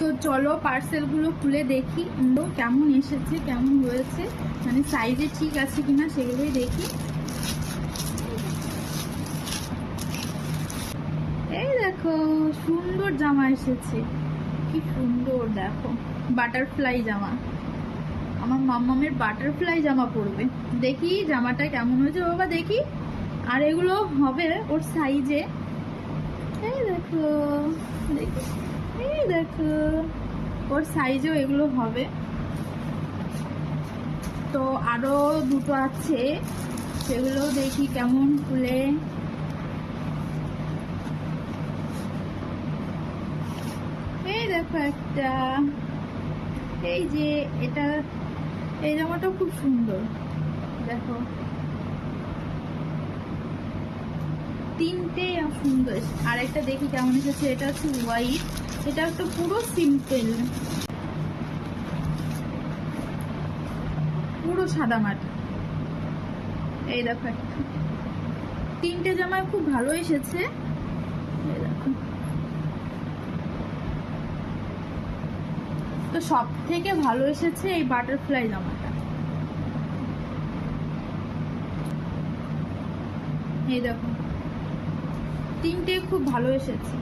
তো চলো পার্সেলগুলো খুলে দেখি কেমন এসেছে, কেমন হয়েছে, মানে সাইজে ঠিক আছে কিনা সেগুলোই দেখি। এই দেখো সুন্দর জামা এসেছে, কি সুন্দর, দেখো বাটারফ্লাই জামা। আমার মাম্মামের বাটারফ্লাই জামা পরবে। দেখি জামাটা কেমন হয়েছে বাবা, দেখি। আর এগুলো হবে ওর সাইজে। এই দেখো, দেখি, এই দেখো ওর সাইজেও এগুলো হবে। তো আরো দুটো আছে, সেগুলো দেখি কেমন খুলে। এই দেখো একটা, এই যে এটা, এই জামাটাও খুব সুন্দর, দেখো তিনটে সুন্দর। আর একটা দেখি কেমন এসেছে, এটা হচ্ছে হোয়াইট, এটা একটা পুরো সিম্পল, পুরো সাদা মাটি। এই দেখো একটা, তিনটে জামা খুব ভালো এসেছে। এই দেখো, তো সব থেকে ভালো এসেছে এই বাটারফ্লাই জামাটা। এই দেখো তিনটে খুব ভালো এসেছে।